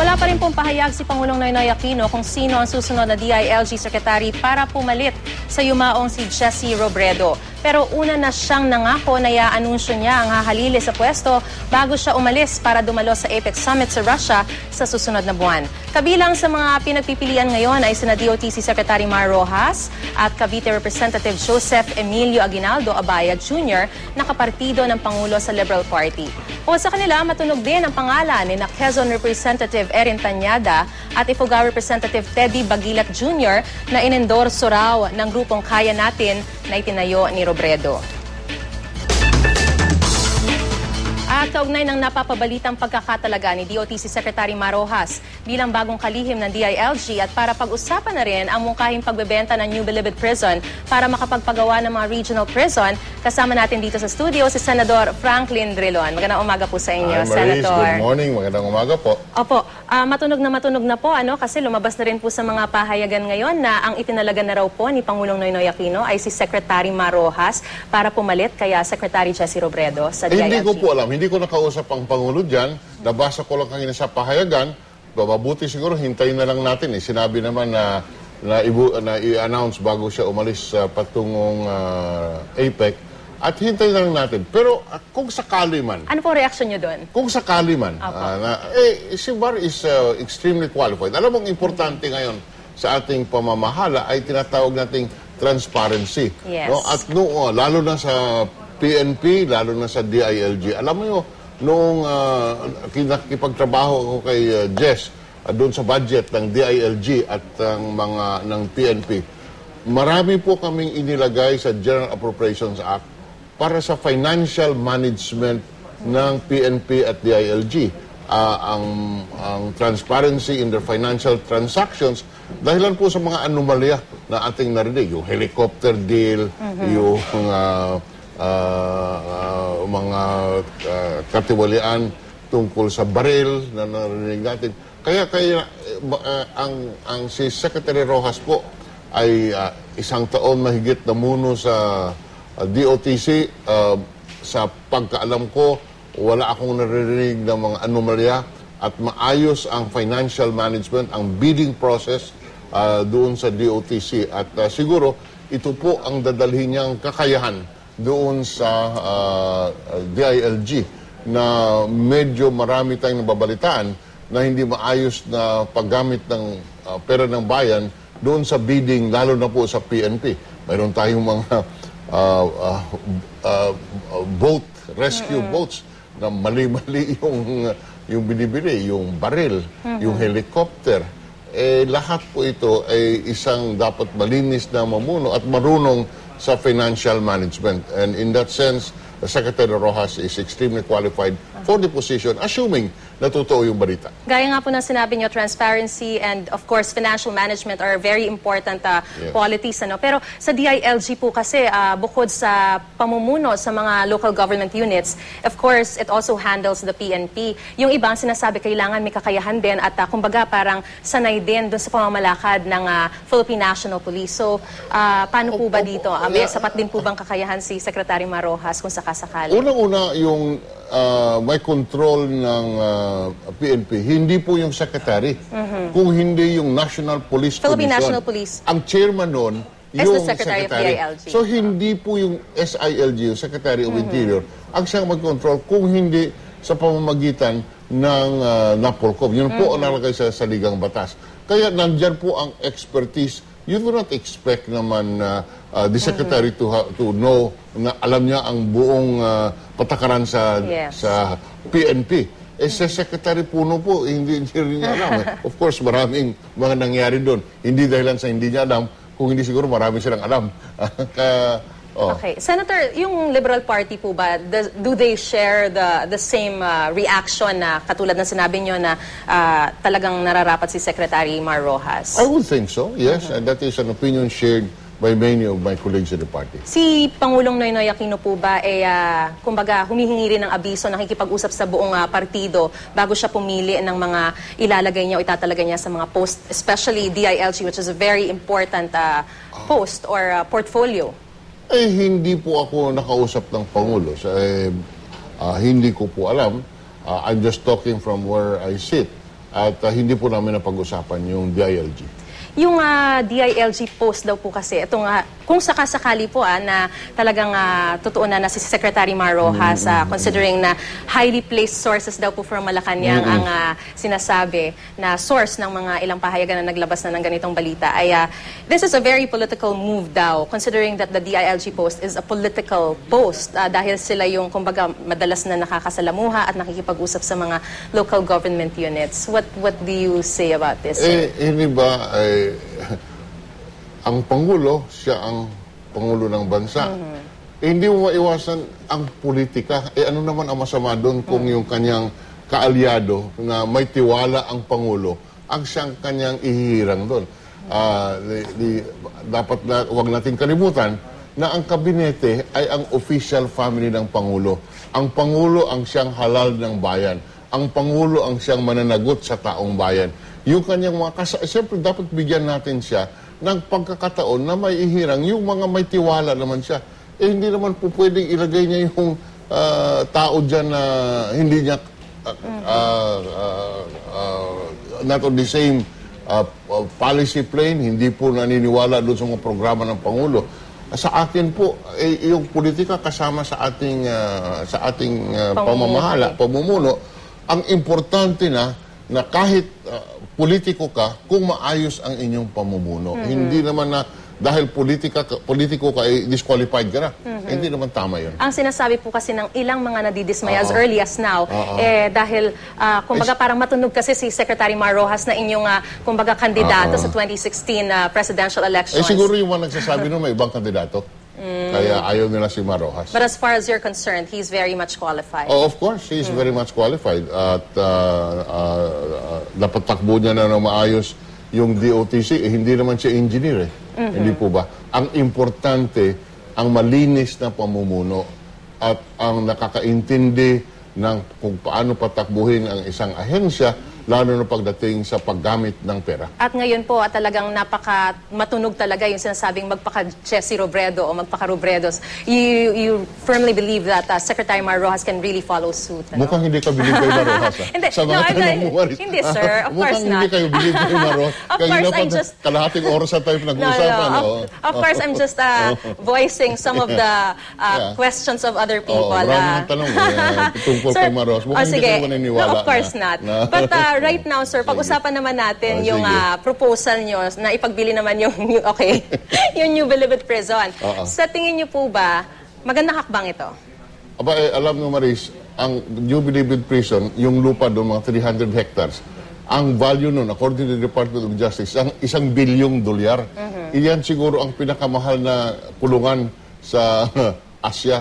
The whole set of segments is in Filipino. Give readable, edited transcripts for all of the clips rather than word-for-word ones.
Wala pa rin pong pahayag si Pangulong Noynoy Aquino kung sino ang susunod na DILG Secretary para pumalit sa yumaong si Jesse Robredo. Pero una na siyang nangako na i-anunsyo niya ang hahalili sa pwesto bago siya umalis para dumalo sa APEC Summit sa Russia sa susunod na buwan. Kabilang sa mga pinagpipilian ngayon ay sina DOTC Secretary Mar Rojas at Cavite Representative Joseph Emilio Aguinaldo Abaya Jr. na kapartido ng Pangulo sa Liberal Party. O sa kanila, matunog din ang pangalan ni Quezon Representative Erin Tanyada at Ifugao Representative Teddy Bagilat Jr. na inendorso raw ng grupong Kaya Natin na itinayo ni Robredo. At kaugnay ng napapabalitang pagkakatalaga ni DOTC Secretary Mar Rojas bilang bagong kalihim ng DILG at para pag-usapan na rin ang mungkahing pagbebenta ng New Bilibid Prison para makapagpagawa ng mga regional prison, kasama natin dito sa studio si Senador Franklin Drilon. Magandang umaga po sa inyo, Maris, Senator. good morning. Magandang umaga po. Opo, matunog na po kasi lumabas na rin po sa mga pahayagan ngayon na ang itinalaga na raw po ni Pangulong Noynoy Aquino ay si Secretary Mar Rojas para pumalit kaya Secretary Jesse Robredo sa DILG. Hindi ko po alam. Hindi ko nakausap ang Pangulo dyan. Nabasa ko lang kanina sa pahayagan. Mabuti siguro, hintayin na lang natin. Sinabi naman na i-announce bago siya umalis patungong APEC. At hintayin na lang natin. Pero kung sakali man... Ano po reaksyon niyo doon? Kung sakali man, si Mar is extremely qualified. Alam mong importante ngayon sa ating pamamahala ay tinatawag nating transparency. Yes. No? At lalo na sa PNP, lalo na sa DILG. Alam mo yun, noong nakikipagtrabaho ako kay Jess doon sa budget ng DILG at ng PNP, marami po kaming inilagay sa General Appropriations Act para sa financial management ng PNP at DILG. Ang transparency in their financial transactions dahilan po sa mga anomalya na ating narinig. Yung helicopter deal, yung mga katiwalian tungkol sa baril na narinig natin. Kaya ang si Secretary Rojas po ay isang taon mahigit na muno sa DOTC. Sa pagkaalam ko, wala akong narinig ng mga anomalya at maayos ang financial management, ang bidding process doon sa DOTC. At siguro, ito po ang dadalhin niyang kakayahan doon sa DILG na medyo marami tayong nababalitaan na hindi maayos na paggamit ng pera ng bayan doon sa bidding, lalo na po sa PNP. Mayroon tayong mga boat, rescue boats na mali-mali yung binibili, yung baril, yung helicopter. Lahat po ito ay isang dapat malinis na mamuno at marunong sa financial management. And in that sense, Secretary Rojas is extremely qualified for the position, assuming na totoo yung balita. Gaya nga po ng sinabi niyo, transparency and of course financial management are very important qualities. Pero sa DILG po kasi, bukod sa pamumuno sa mga local government units, of course, it also handles the PNP. Yung ibang sinasabi, kailangan may kakayahan din at kumbaga parang sanay din doon sa pamamalakad ng Philippine National Police. So, paano po ba dito? May sapat din po bang kakayahan si Secretary Mar Rojas kung sakasakali? Unang-una, yung may control ng PNP, hindi po yung secretary, kung hindi yung National Police Philippine Commission. National Police. Ang chairman nun, As yung the Secretary of DILG. So hindi po yung SILG, yung Secretary of Interior, ang siyang mag-control kung hindi sa pamamagitan ng NAPOLCOM. Yun po ang nalagay sa saligang batas. Kaya nandyan po ang expertise. You do not expect naman the Secretary to know na alam niya ang buong patakaran sa PNP. Sa Secretary Puno po, hindi rin niya alam. Of course, maraming mga nangyari doon. Hindi dahilan sa hindi niya alam, kung hindi siguro marami silang alam. Okay. Senator, yung Liberal Party po ba, do they share the same reaction na katulad ng sinabi nyo na talagang nararapat si Secretary Mar Rojas? I would think so, yes. And that is an opinion shared by many of my colleagues in the party. Si Pangulong Noynoy Aquino po ba kumbaga humihingi rin ng abiso, nakikipag-usap sa buong partido bago siya pumili ng mga ilalagay niya o itatalaga niya sa mga post, especially DILG, which is a very important post or portfolio? Hindi po ako nakausap ng Pangulo. Hindi ko po alam. I'm just talking from where I sit. at hindi po namin napag-usapan yung DILG. Yung DILG post daw po kasi, itong, kung sakasakali po na talagang totoo na si Secretary Mar Rojas, considering na highly placed sources daw po from Malacanang ang sinasabi na source ng mga ilang pahayagan na naglabas na ng ganitong balita, ay this is a very political move daw, considering that the DILG post is a political post dahil sila yung, kumbaga, madalas na nakakasalamuha at nakikipag-usap sa mga local government units. What do you say about this? Hindi ba ang Pangulo, siya ang Pangulo ng bansa. Hindi mo maiwasan ang politika. Ano naman ang masama doon kung yung kanyang kaalyado na may tiwala ang Pangulo, ang siyang kanyang ihihirang doon. Dapat na, huwag natin kalimutan na ang kabinete ay ang official family ng Pangulo. Ang Pangulo ang siyang halal ng bayan. Ang Pangulo ang siyang mananagot sa taong bayan. Yung kanyang mga siyempre dapat bigyan natin siya ng pagkakataon na may ihirang yung mga may tiwala naman siya. Hindi naman po pwedeng ilagay niya yung tao dyan na hindi niya not on the same policy plane, hindi po naniniwala doon sa mga programa ng Pangulo. Sa akin po, yung politika kasama sa ating pamamahala, pamumuno, ang importante na kahit politiko ka, kung maayos ang inyong pamumuno. Hindi naman na dahil politiko ka, disqualified ka na. Hindi naman tama yun. Ang sinasabi po kasi ng ilang mga nadidismay as early as now, dahil, kumbaga, parang matunog kasi si Secretary Mar Rojas na inyong, kumbaga, kandidato sa 2016 presidential elections. Siguro yung mga nagsasabi nun may ibang kandidato. Kaya ayaw nila si Mar Rojas. But as far as you're concerned, he's very much qualified. Oh, of course, he's very much qualified. At dapat takbo niya na maayos yung DOTC. Hindi naman siya engineer. Hindi po ba? Ang importante, ang malinis na pamumuno at ang nakakaintindi ng kung paano patakbuhin ang isang ahensya, lalo na pagdating sa paggamit ng pera. At ngayon po, talagang matunog talaga yung sinasabing magpaka-Chessy Robredo o magpaka-Robredos. You firmly believe that Secretary Mar Rojas can really follow suit. Ano? Mukhang hindi ka believe kay Mar Rojas. Hindi, hindi, sir. Of course mukhang not. hindi kayo believe kay Mar Rojas. Of course, I'm just... Kalahating oras na tayo pinag-uusapan. Of course, I'm just voicing some of the questions of other people. Maraming tanong tungkol kay Mar Rojas. Mukhang hindi kayo maniniwala. No, of course not. But right now, sir, pag-usapan naman natin yung proposal nyo na ipagbili naman yung yung New Bilibid Prison. Sa tingin nyo po ba, magandang hakbang ito? Aba, alam mo, Maris, ang New Bilibid Prison, yung lupa doon, mga 300 hectares, ang value nun, according to the Department of Justice, ang $1 billion. Iyan siguro ang pinakamahal na kulungan sa Asia.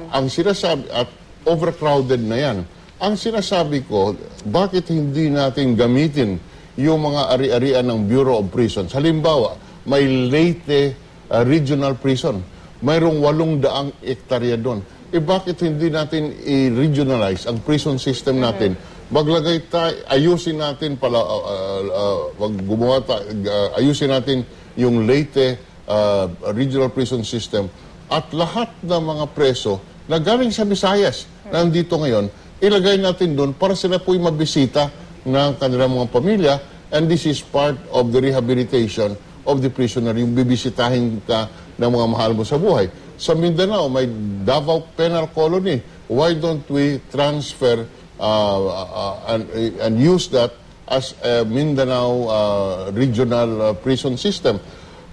Ang sinasabi, at overcrowded na yan. Ang sinasabi ko, bakit hindi natin gamitin yung mga ari-arian ng Bureau of Prisons? Halimbawa, may Leyte Regional Prison. Mayroong 800 hektarya doon. Bakit hindi natin i-regionalize ang prison system natin? Maglagay tayo, ayusin natin pala, ayusin natin yung Leyte Regional Prison System at lahat ng mga preso na galing sa Visayas, nandito ngayon, ilagay natin doon para sila po'y mabisita ng kanilang mga pamilya, and this is part of the rehabilitation of the prisoner, yung bibisitahin ka ng mga mahal mo sa buhay. Sa Mindanao, may Davao Penal Colony. Why don't we transfer and use that as a Mindanao regional prison system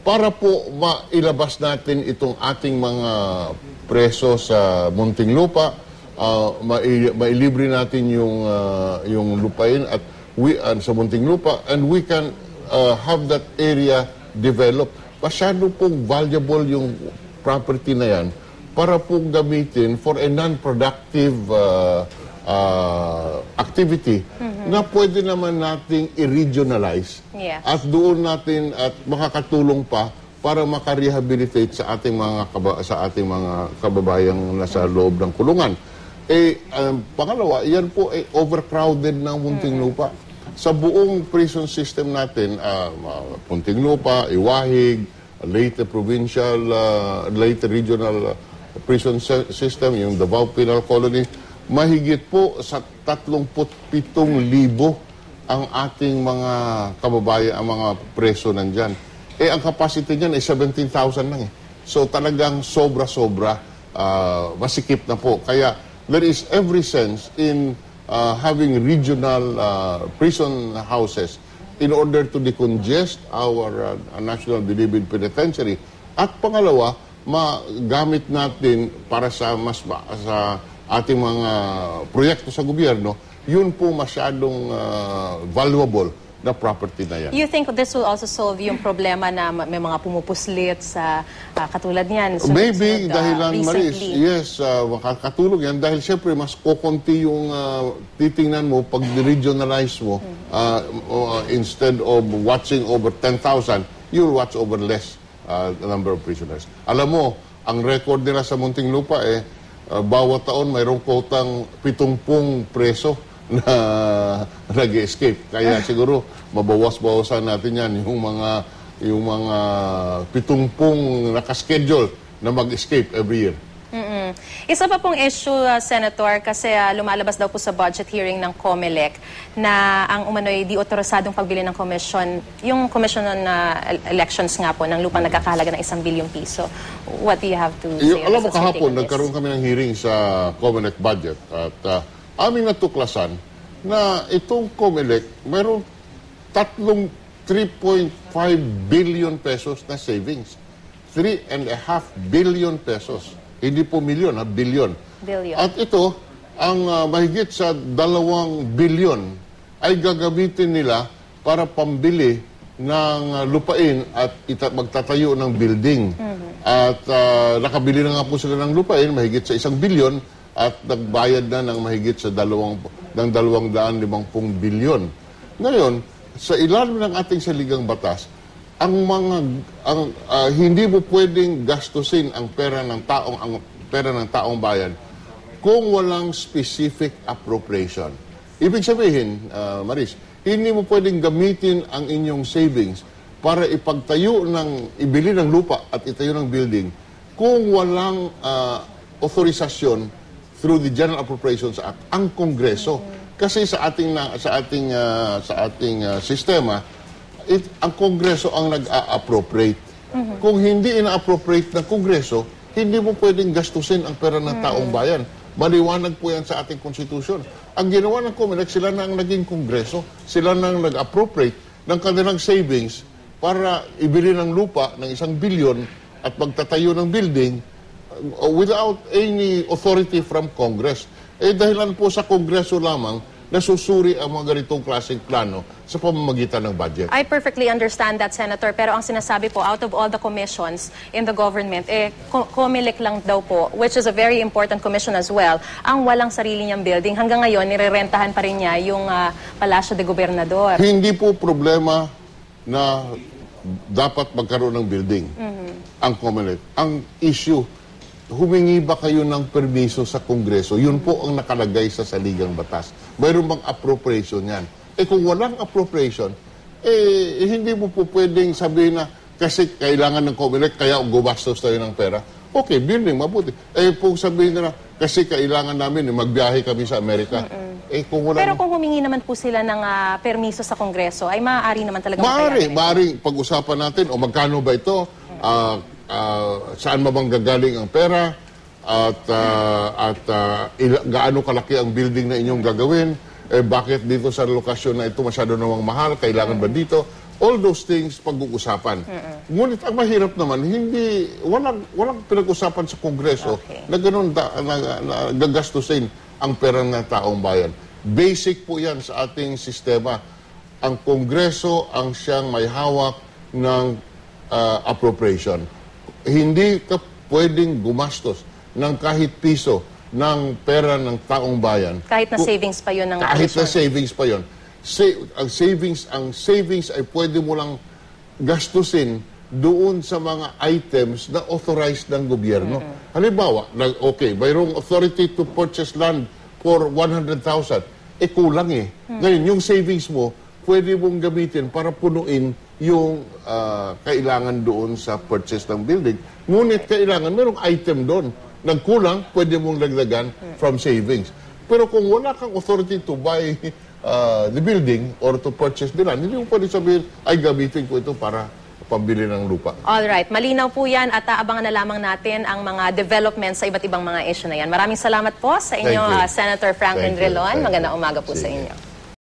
para po mailabas natin itong ating mga preso sa Muntinlupa, mailibre natin yung lupain at sa Muntinlupa, and we can have that area developed. Masyado pong valuable yung property na yan para pong gamitin for a non-productive activity na pwede naman nating i-regionalize at doon natin at makakatulong pa para makarehabilitate sa ating mga kababayang nasa loob ng kulungan. Pangalawa, yan po ay overcrowded ng Muntinlupa. Sa buong prison system natin, Muntinlupa, Iwahig, Leyte Provincial, Leyte Regional Prison System, yung Davao Penal Colony, mahigit po sa 37,000 ang ating mga kababayan, ang mga preso nandyan. Ang capacity niyan ay 17,000 lang eh. So talagang sobra-sobra, masikip na po. Kaya there is every sense in having regional prison houses in order to decongest our National Bilibid Penitentiary. At pangalawa, magamit natin para sa sa ating mga proyekto sa gobyerno, yun po masyadong valuable na property na yan. You think this will also solve yung problema na may mga pumupuslit sa katulad niyan? Maybe, dahilan Maris, recently. yes, makakatulong yan dahil siyempre mas kukunti yung titingnan mo pag regionalize mo instead of watching over 10,000, you'll watch over less number of prisoners. Alam mo, ang record nila sa Muntinlupa bawat taon mayroong quotang 70 preso na nag-escape. Kaya siguro mabawas-bawasan natin yan yung mga 70 nakaschedule na mag-escape every year. Isa pa pong issue, Senator, kasi lumalabas daw po sa budget hearing ng COMELEC na ang umano'y di otorisadong pagbili ng komisyon, yung commission on elections nga po, ng lupang nagkakahalaga ng 1 bilyong piso. What do you have to say? Alam mo, kahapon, nagkaroon kami ng hearing sa COMELEC budget at aming natuklasan na itong COMELEC mayroong 3.5 billion pesos na savings. 3.5 billion pesos. Hindi po milyon, bilyon. At ito, ang mahigit sa 2 bilyon ay gagamitin nila para pambili ng lupain at magtatayo ng building. At nakabili na nga po sila ng lupain, mahigit sa 1 bilyon at nagbayad na ng mahigit sa 250 bilyon. Ngayon, sa ilalim ng ating saligang batas, hindi mo pwedeng gastusin ang pera ng taong bayan kung walang specific appropriation. Ibig sabihin, Maris, hindi mo pwedeng gamitin ang inyong savings para ibili ng lupa at itayo ng building kung walang authorization through the General Appropriations Act ang Kongreso. Kasi sa ating sistema, ang Kongreso ang nag-a-appropriate. Kung hindi ina-appropriate ng Kongreso, hindi mo pwedeng gastusin ang pera ng taong bayan. Maliwanag po yan sa ating konstitusyon. Ang ginawa ng COMELEC, sila na ang naging Kongreso. Sila na ang nag-appropriate ng kanilang savings para ibili ng lupa ng 1 bilyon at magtatayo ng building without any authority from Congress. Dahilan po sa Kongreso lamang nasusuri ang mga ganitong klaseng plano sa pamamagitan ng budget. I perfectly understand that, Senator. Pero ang sinasabi po, out of all the commissions in the government, COMELEC lang daw po, which is a very important commission as well, ang walang sarili niyang building. Hanggang ngayon, nirerentahan pa rin niya yung Palasyo de Gobernador. Hindi po problema na dapat magkaroon ng building ang COMELEC. Ang issue, humingi ba kayo ng permiso sa Kongreso? Yun po ang nakalagay sa saligang batas. Mayroon bang appropriation yan? Kung walang appropriation, hindi mo po pwedeng sabihin na kasi kailangan ng COMELEC, kaya gumastos tayo ng pera. Okay, building, mabuti. Kung sabihin na kasi kailangan namin, magbiyahe kami sa Amerika. Pero kung humingi naman po sila ng permiso sa Kongreso, ay maaari naman talaga Maaari pag-usapan natin, o magkano ba ito? Saan ba bang gagaling ang pera? At gaano kalaki ang building na inyong gagawin? Bakit dito sa lokasyon na ito masyado namang mahal? Kailangan ba dito? All those things pag-uusapan. Ngunit ang mahirap naman, walang pinag-usapan sa Kongreso na gano'n gagastusin ang pera ng taong bayan. Basic po yan sa ating sistema. Ang Kongreso ang siyang may hawak ng appropriation. Hindi ka pwedeng gumastos ng kahit piso ng pera ng taong bayan. Kahit na savings pa yun ng Kahit na savings pa yun. Ang savings ay pwede mo lang gastusin doon sa mga items na authorized ng gobyerno. Halimbawa, mayroong authority to purchase land for 100,000. Kulang Ngayon, yung savings mo, pwede mong gamitin para punuin yung kailangan doon sa purchase ng building. Ngunit mayroong item doon. Nagkulang, pwede mong lagdagan from savings. Pero kung wala kang authority to buy the building or to purchase the land. Hindi mo pwede sabihin, ay gamitin ko ito para pambili ng lupa. Alright, malinaw po yan at abangan na lamang natin ang mga developments sa iba't ibang mga issue na yan. Maraming salamat po sa inyo, Thank you. Senator Franklin Thank you. Drilon. Thank you. Magandang umaga po sa Sige. inyo.